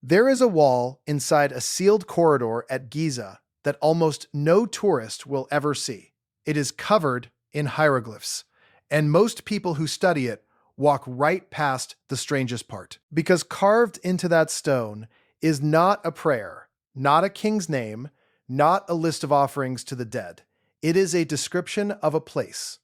There is a wall inside a sealed corridor at Giza that almost no tourist will ever see. It is covered in hieroglyphs, and most people who study it walk right past the strangest part. Because carved into that stone is not a prayer, not a king's name, not a list of offerings to the dead. It is a description of a place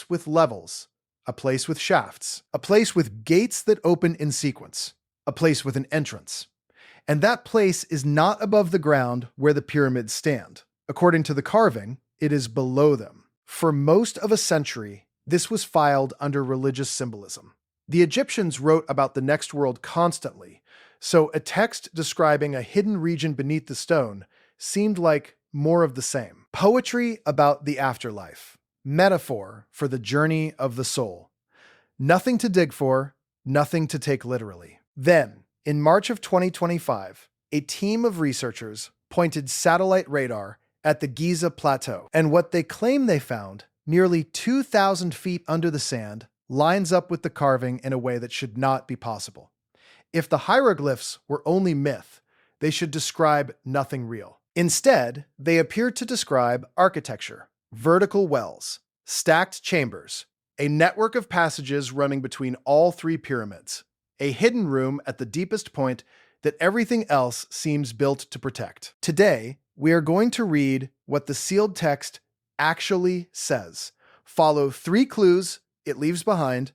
with levels, a place with shafts, a place with gates that open in sequence, a place with an entrance. And that place is not above the ground where the pyramids stand. According to the carving, it is below them. For most of a century, this was filed under religious symbolism. The Egyptians wrote about the next world constantly, so a text describing a hidden region beneath the stone seemed like more of the same. Poetry about the afterlife, metaphor for the journey of the soul. Nothing to dig for, nothing to take literally. Then, in March of 2025, a team of researchers pointed satellite radar at the Giza Plateau, and what they claim they found, nearly 2,000 feet under the sand, lines up with the carving in a way that should not be possible. If the hieroglyphs were only myth, they should describe nothing real. Instead, they appear to describe architecture, vertical wells, stacked chambers, a network of passages running between all three pyramids, a hidden room at the deepest point that everything else seems built to protect. Today, we are going to read what the sealed text actually says, follow 3 clues it leaves behind,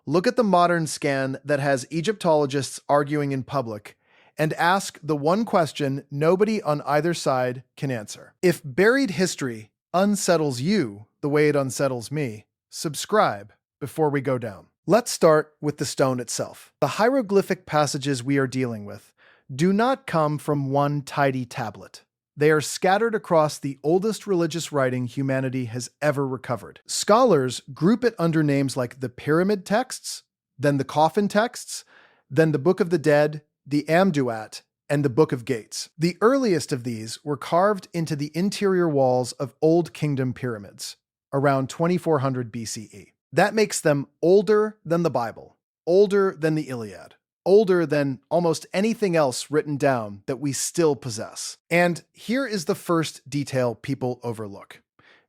look at the modern scan that has Egyptologists arguing in public, and ask the one question nobody on either side can answer. If buried history unsettles you the way it unsettles me, subscribe before we go down. Let's start with the stone itself. The hieroglyphic passages we are dealing with do not come from one tidy tablet. They are scattered across the oldest religious writing humanity has ever recovered. Scholars group it under names like the pyramid texts, then the coffin texts, then the Book of the Dead, the duat, and the Book of Gates. The earliest of these were carved into the interior walls of Old Kingdom pyramids, around 2400 BCE. That makes them older than the Bible, older than the Iliad, older than almost anything else written down that we still possess. And here is the first detail people overlook.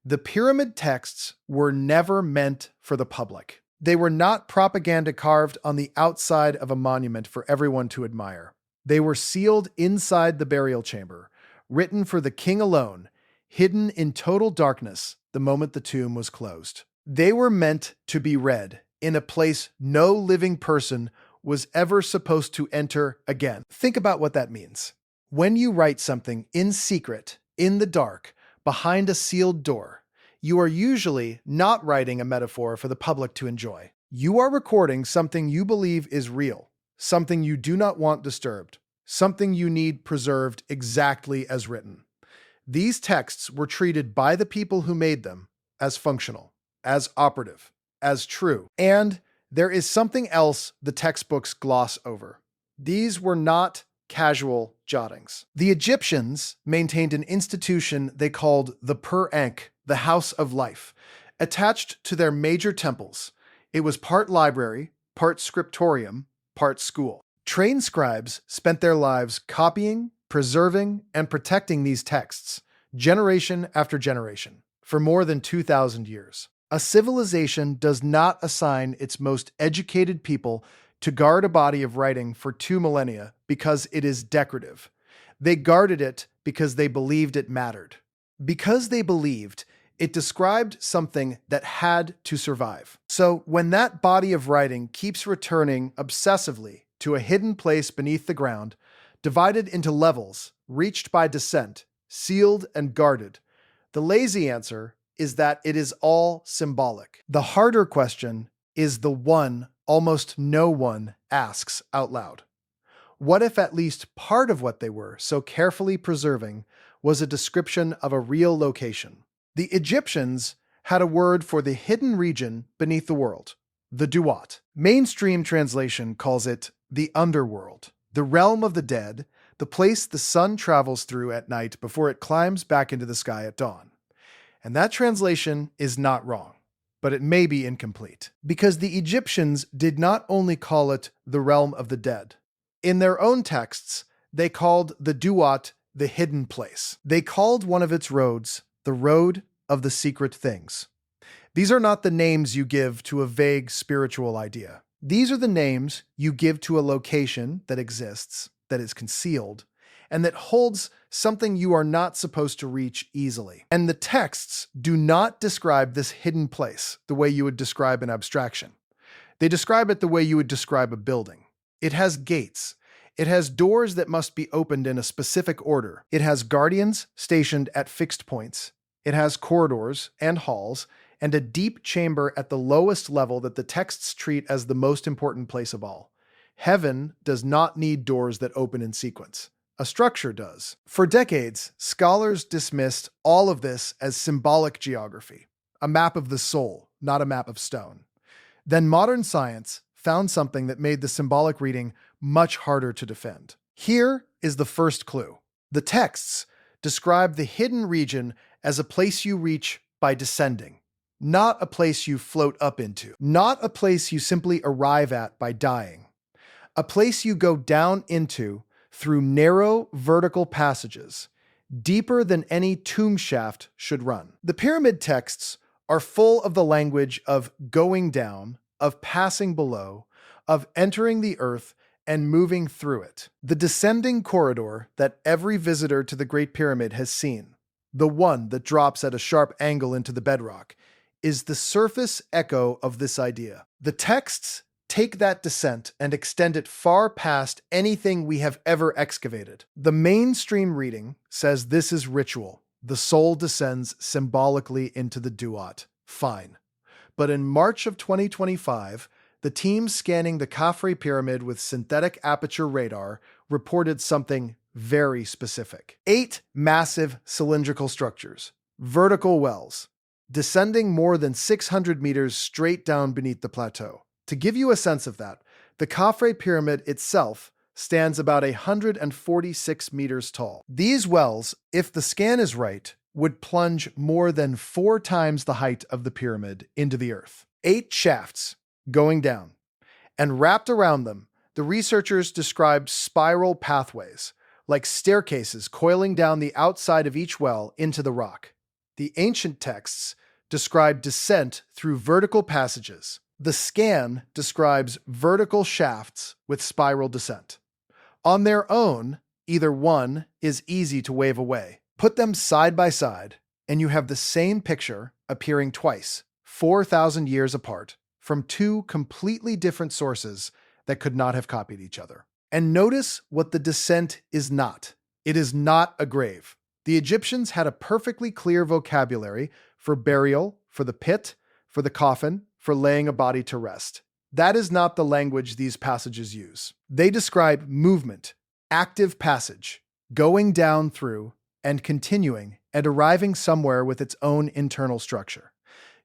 The pyramid texts were never meant for the public. They were not propaganda carved on the outside of a monument for everyone to admire. They were sealed inside the burial chamber, written for the king alone, hidden in total darkness the moment the tomb was closed. They were meant to be read in a place no living person was ever supposed to enter again. Think about what that means. When you write something in secret, in the dark, behind a sealed door, you are usually not writing a metaphor for the public to enjoy. You are recording something you believe is real, something you do not want disturbed, something you need preserved exactly as written. These texts were treated by the people who made them as functional, as operative, as true. And there is something else the textbooks gloss over. These were not casual jottings. The Egyptians maintained an institution they called the Per-Ankh, the House of Life, attached to their major temples. It was part library, part scriptorium, part school. Trained scribes spent their lives copying, preserving, and protecting these texts, generation after generation, for more than 2,000 years. A civilization does not assign its most educated people to guard a body of writing for 2 millennia because it is decorative. They guarded it because they believed it mattered. Because they believed it described something that had to survive. So when that body of writing keeps returning obsessively to a hidden place beneath the ground, divided into levels, reached by descent, sealed and guarded, the lazy answer is that it is all symbolic. The harder question is the one almost no one asks out loud. What if at least part of what they were so carefully preserving was a description of a real location? The Egyptians had a word for the hidden region beneath the world, the duat. Mainstream translation calls it the underworld, the realm of the dead, the place the sun travels through at night before it climbs back into the sky at dawn. And that translation is not wrong, but it may be incomplete, because the Egyptians did not only call it the realm of the dead, In their own texts, they called the duat the hidden place. They called one of its roads the road of the secret things. These are not the names you give to a vague spiritual idea. These are the names you give to a location that exists, that is concealed, and that holds something you are not supposed to reach easily. And the texts do not describe this hidden place the way you would describe an abstraction. They describe it the way you would describe a building. It has gates. It has doors that must be opened in a specific order. It has guardians stationed at fixed points. It has corridors and halls, and a deep chamber at the lowest level that the texts treat as the most important place of all. Heaven does not need doors that open in sequence. A structure does. For decades, scholars dismissed all of this as symbolic geography, a map of the soul, not a map of stone. Then modern science found something that made the symbolic reading much harder to defend. Here is the first clue. The texts describe the hidden region as a place you reach by descending, not a place you float up into, not a place you simply arrive at by dying, a place you go down into through narrow vertical passages, deeper than any tomb shaft should run. The pyramid texts are full of the language of going down, of passing below, of entering the earth and moving through it. The descending corridor that every visitor to the Great Pyramid has seen, the one that drops at a sharp angle into the bedrock, is the surface echo of this idea. The texts take that descent and extend it far past anything we have ever excavated. The mainstream reading says this is ritual. The soul descends symbolically into the duat. Fine. But in March of 2025, the team scanning the Khafre pyramid with synthetic aperture radar reported something very specific. 8 massive cylindrical structures, vertical wells, descending more than 600 meters straight down beneath the plateau. To give you a sense of that, the Khafre pyramid itself stands about 146 meters tall. These wells, if the scan is right, would plunge more than 4 times the height of the pyramid into the earth. 8 shafts going down. And wrapped around them, the researchers described spiral pathways, like staircases coiling down the outside of each well into the rock. The ancient texts describe descent through vertical passages. The scan describes vertical shafts with spiral descent. On their own, either one is easy to wave away. Put them side by side, and you have the same picture appearing twice, 4,000 years apart, from 2 completely different sources that could not have copied each other. And notice what the descent is not. It is not a grave. The Egyptians had a perfectly clear vocabulary for burial, for the pit, for the coffin, for laying a body to rest. That is not the language these passages use. They describe movement, active passage, going down through, and continuing, and arriving somewhere with its own internal structure.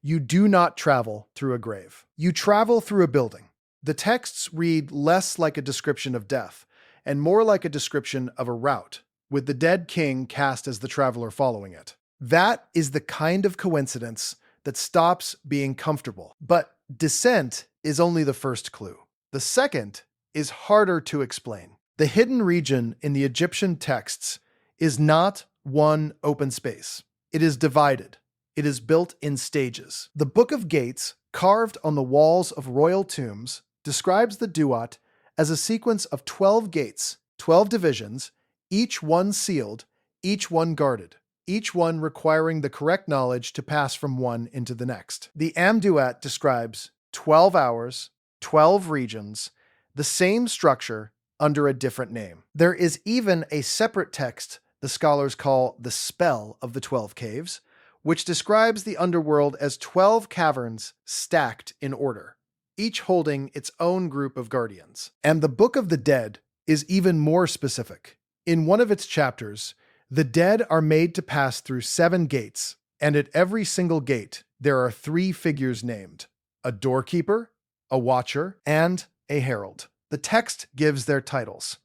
You do not travel through a grave. You travel through a building. The texts read less like a description of death, and more like a description of a route, with the dead king cast as the traveler following it. That is the kind of coincidence that stops being comfortable. But descent is only the first clue. The second is harder to explain. The hidden region in the Egyptian texts is not one open space. It is divided. It is built in stages. The Book of Gates, carved on the walls of royal tombs, describes the duat as a sequence of 12 gates, 12 divisions, each one sealed, each one guarded, each one requiring the correct knowledge to pass from one into the next. The Amduat describes 12 hours, 12 regions, the same structure under a different name. There is even a separate text the scholars call the Spell of the 12 Caves, which describes the underworld as 12 caverns stacked in order, each holding its own group of guardians. And the Book of the Dead is even more specific. In one of its chapters, the dead are made to pass through 7 gates, and at every single gate, there are 3 figures named: a doorkeeper, a watcher, and a herald. The text gives their titles.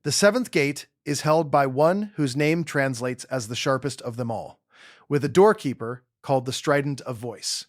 The 7th gate is held by one whose name translates as the sharpest of them all, with a doorkeeper called the Strident of Voice.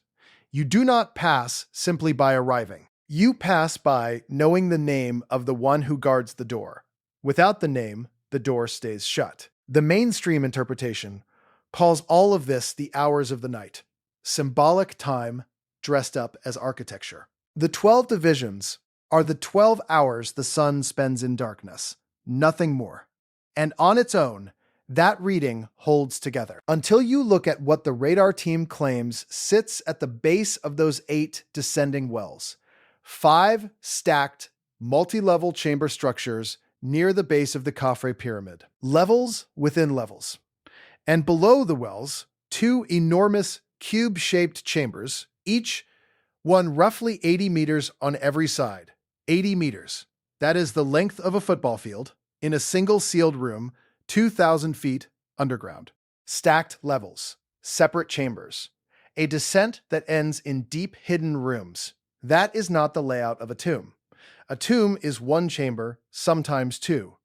You do not pass simply by arriving. You pass by knowing the name of the one who guards the door. Without the name, the door stays shut. The mainstream interpretation calls all of this the hours of the night, symbolic time dressed up as architecture. The 12 divisions are the 12 hours the sun spends in darkness, nothing more. And on its own, that reading holds together. Until you look at what the radar team claims sits at the base of those 8 descending wells. 5 stacked, multi-level chamber structures near the base of the Khafre pyramid. Levels within levels. And below the wells, 2 enormous cube-shaped chambers, each one roughly 80 meters on every side. 80 meters. That is the length of a football field in a single sealed room, 2,000 feet underground. Stacked levels. Separate chambers. A descent that ends in deep hidden rooms. That is not the layout of a tomb. A tomb is one chamber, sometimes 2.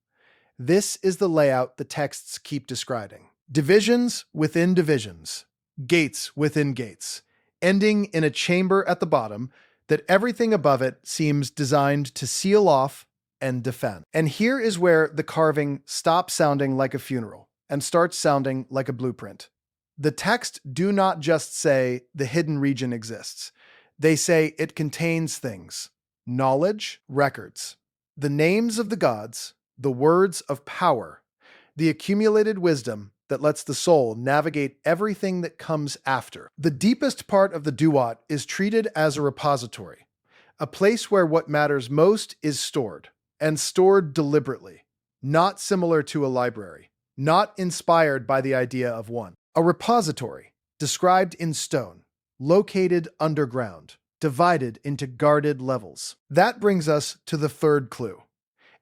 This is the layout the texts keep describing. Divisions within divisions. Gates within gates. Ending in a chamber at the bottom that everything above it seems designed to seal off and defend. And here is where the carving stops sounding like a funeral and starts sounding like a blueprint. The text do not just say the hidden region exists. They say it contains things, knowledge, records, the names of the gods, the words of power, the accumulated wisdom that lets the soul navigate everything that comes after. The deepest part of the duat is treated as a repository, a place where what matters most is stored, and stored deliberately, not similar to a library, not inspired by the idea of one. A repository, described in stone, located underground, divided into guarded levels. That brings us to the third clue.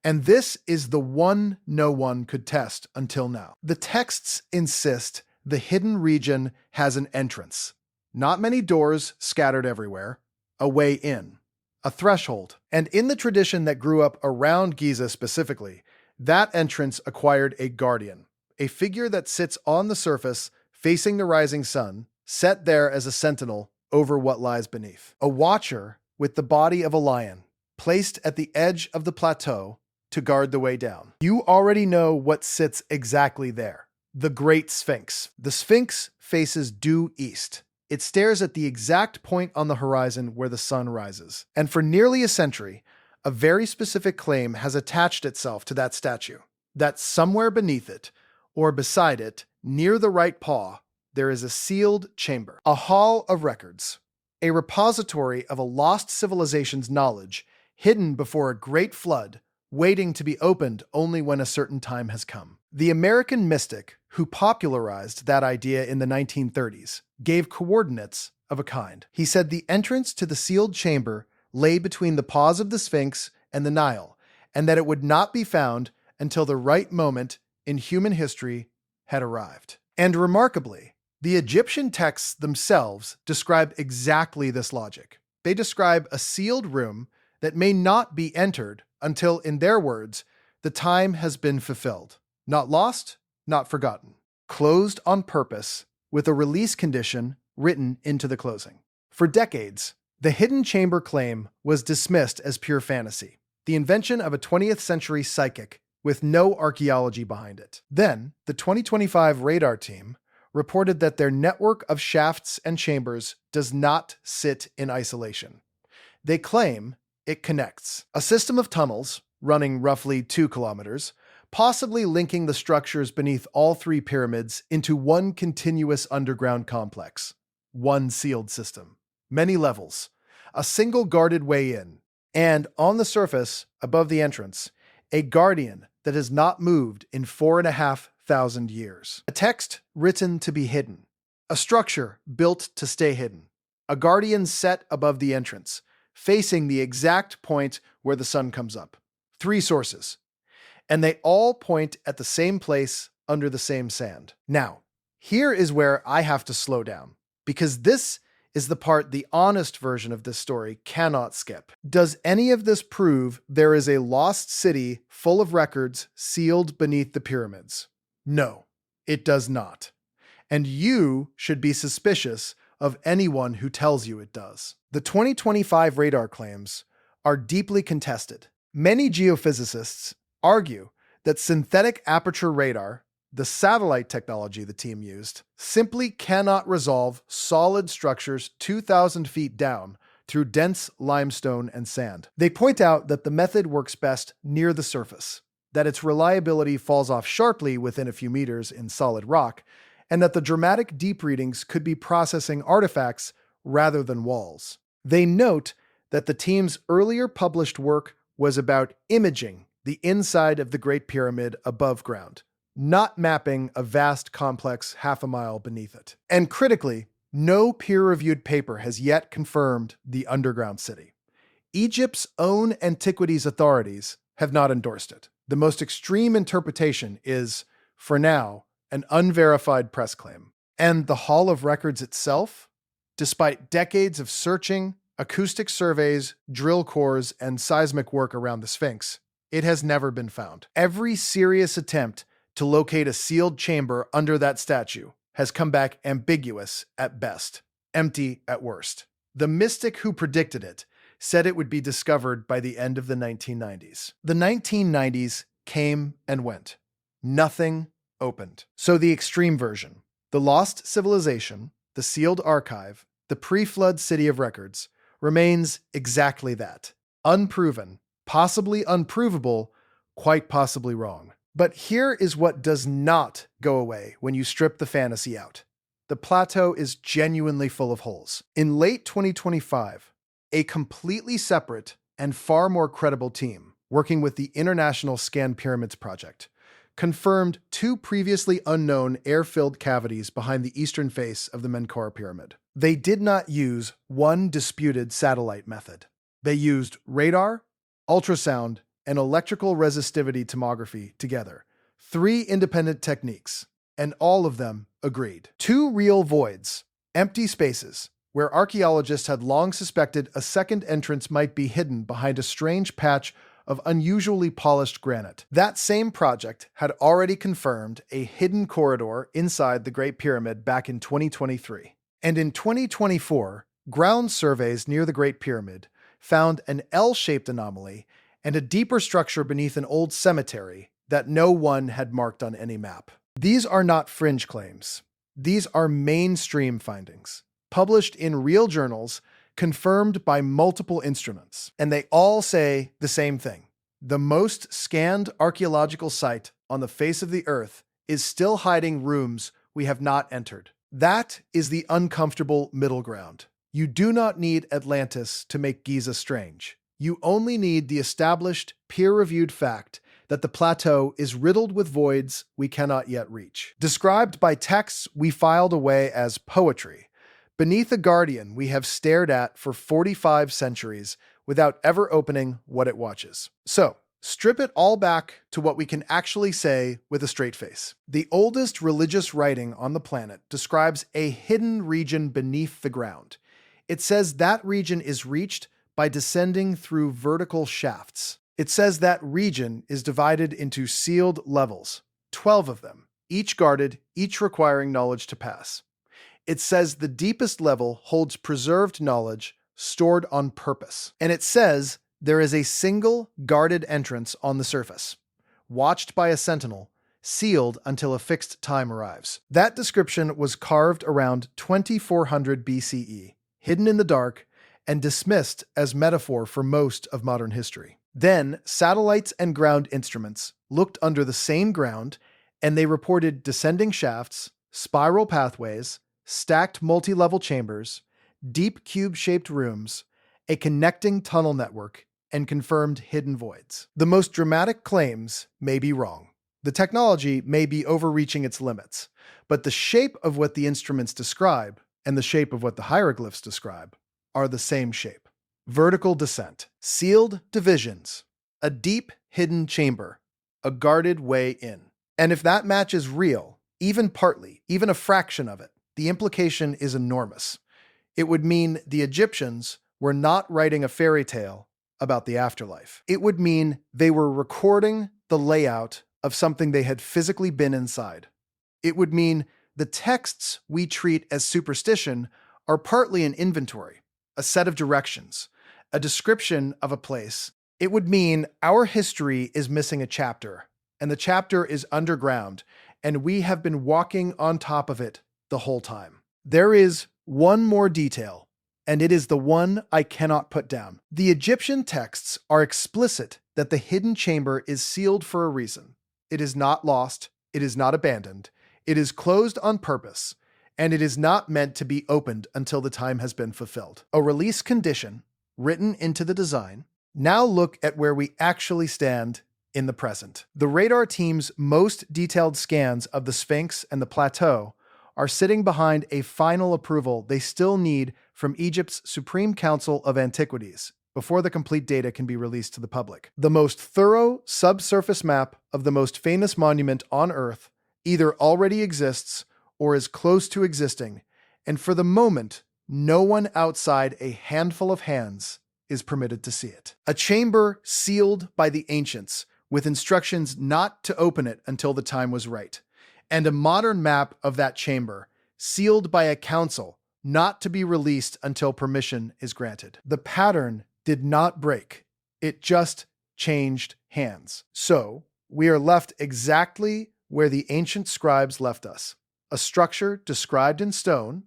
And this is the one no one could test until now. The texts insist the hidden region has an entrance. Not many doors scattered everywhere. A way in. A threshold. And in the tradition that grew up around Giza specifically, that entrance acquired a guardian. A figure that sits on the surface, facing the rising sun, set there as a sentinel over what lies beneath. A watcher with the body of a lion, placed at the edge of the plateau to guard the way down. You already know what sits exactly there. The Great Sphinx. The Sphinx faces due east. It stares at the exact point on the horizon where the sun rises. And for nearly a century, a very specific claim has attached itself to that statue. That somewhere beneath it, or beside it, near the right paw, there is a sealed chamber. A hall of records. A repository of a lost civilization's knowledge, hidden before a great flood, waiting to be opened only when a certain time has come. The American mystic who popularized that idea in the 1930s gave coordinates of a kind. He said the entrance to the sealed chamber lay between the paws of the Sphinx and the Nile, and that it would not be found until the right moment in human history had arrived. And remarkably, the Egyptian texts themselves describe exactly this logic. They describe a sealed room that may not be entered until, in their words, the time has been fulfilled. Not lost, not forgotten. Closed on purpose, with a release condition written into the closing. For decades, the hidden chamber claim was dismissed as pure fantasy, the invention of a 20th century psychic with no archaeology behind it. Then, the 2025 radar team reported that their network of shafts and chambers does not sit in isolation. They claim it connects. A system of tunnels, running roughly 2 kilometers, possibly linking the structures beneath all 3 pyramids into one continuous underground complex. One sealed system. Many levels. A single guarded way in. And on the surface, above the entrance, a guardian that has not moved in 4,500 years. A text written to be hidden. A structure built to stay hidden. A guardian set above the entrance, facing the exact point where the sun comes up. 3 sources. And they all point at the same place under the same sand. Now, here is where I have to slow down, because this is the part the honest version of this story cannot skip. Does any of this prove there is a lost city full of records sealed beneath the pyramids? No, it does not. And you should be suspicious of anyone who tells you it does. The 2025 radar claims are deeply contested. Many geophysicists argue that synthetic aperture radar, the satellite technology the team used, simply cannot resolve solid structures 2,000 feet down through dense limestone and sand. They point out that the method works best near the surface, that its reliability falls off sharply within a few meters in solid rock, and that the dramatic deep readings could be processing artifacts rather than walls. They note that the team's earlier published work was about imaging the inside of the Great Pyramid above ground, not mapping a vast complex half a mile beneath it. And critically, no peer-reviewed paper has yet confirmed the underground city. Egypt's own antiquities authorities have not endorsed it. The most extreme interpretation is, for now, an unverified press claim. And the Hall of Records itself? Despite decades of searching, acoustic surveys, drill cores, and seismic work around the Sphinx, it has never been found. Every serious attempt to locate a sealed chamber under that statue has come back ambiguous at best, empty at worst. The mystic who predicted it said it would be discovered by the end of the 1990s. The 1990s came and went. Nothing opened. So the extreme version, the lost civilization, the sealed archive, the pre-flood city of records, remains exactly that. Unproven, possibly unprovable, quite possibly wrong. But here is what does not go away when you strip the fantasy out. The plateau is genuinely full of holes. In late 2025, a completely separate and far more credible team, working with the International Scan Pyramids Project, confirmed two previously unknown air-filled cavities behind the eastern face of the Menkaure Pyramid. They did not use one disputed satellite method. They used radar, ultrasound, and electrical resistivity tomography together, three independent techniques, and all of them agreed. Two real voids, empty spaces, where archaeologists had long suspected a second entrance might be hidden behind a strange patch of unusually polished granite. That same project had already confirmed a hidden corridor inside the Great Pyramid back in 2023. And in 2024, ground surveys near the Great Pyramid found an L-shaped anomaly and a deeper structure beneath an old cemetery that no one had marked on any map. These are not fringe claims. These are mainstream findings, published in real journals, confirmed by multiple instruments. And they all say the same thing. The most scanned archaeological site on the face of the earth is still hiding rooms we have not entered. That is the uncomfortable middle ground. You do not need Atlantis to make Giza strange. You only need the established, peer-reviewed fact that the plateau is riddled with voids we cannot yet reach. Described by texts we filed away as poetry, beneath a guardian we have stared at for 45 centuries without ever opening what it watches. So, strip it all back to what we can actually say with a straight face. The oldest religious writing on the planet describes a hidden region beneath the ground. It says that region is reached by descending through vertical shafts. It says that region is divided into sealed levels, 12 of them, each guarded, each requiring knowledge to pass. It says the deepest level holds preserved knowledge stored on purpose. And it says there is a single guarded entrance on the surface, watched by a sentinel, sealed until a fixed time arrives. That description was carved around 2400 BCE, hidden in the dark, and dismissed as metaphor for most of modern history. Then, satellites and ground instruments looked under the same ground, and they reported descending shafts, spiral pathways, stacked multi-level chambers, deep cube-shaped rooms, a connecting tunnel network, and confirmed hidden voids. The most dramatic claims may be wrong. The technology may be overreaching its limits, but the shape of what the instruments describe and the shape of what the hieroglyphs describe are the same shape. Vertical descent, sealed divisions, a deep hidden chamber, a guarded way in. And if that match is real, even partly, even a fraction of it, the implication is enormous. It would mean the Egyptians were not writing a fairy tale about the afterlife. It would mean they were recording the layout of something they had physically been inside. It would mean the texts we treat as superstition are partly an inventory, a set of directions, a description of a place. It would mean our history is missing a chapter, and the chapter is underground, and we have been walking on top of it the whole time. There is one more detail, and it is the one I cannot put down. The Egyptian texts are explicit that the hidden chamber is sealed for a reason. It is not lost, it is not abandoned, it is closed on purpose, and it is not meant to be opened until the time has been fulfilled. A release condition written into the design. Now look at where we actually stand in the present. The radar team's most detailed scans of the Sphinx and the plateau are sitting behind a final approval they still need from Egypt's Supreme Council of Antiquities before the complete data can be released to the public. The most thorough subsurface map of the most famous monument on Earth either already exists or is close to existing, and for the moment, no one outside a handful of hands is permitted to see it. A chamber sealed by the ancients, with instructions not to open it until the time was right, and a modern map of that chamber, sealed by a council, not to be released until permission is granted. The pattern did not break, it just changed hands. So, we are left exactly where the ancient scribes left us. A structure described in stone,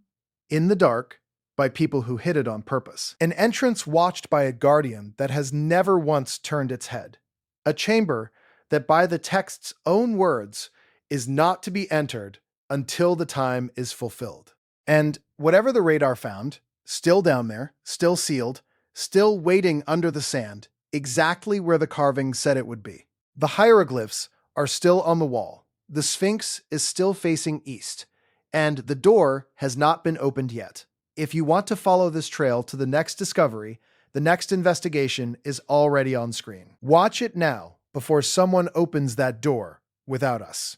in the dark, by people who hid it on purpose. An entrance watched by a guardian that has never once turned its head. A chamber that, by the text's own words, is not to be entered until the time is fulfilled. And whatever the radar found, still down there, still sealed, still waiting under the sand, exactly where the carving said it would be. The hieroglyphs are still on the wall. The Sphinx is still facing east, and the door has not been opened yet. If you want to follow this trail to the next discovery, the next investigation is already on screen. Watch it now before someone opens that door without us.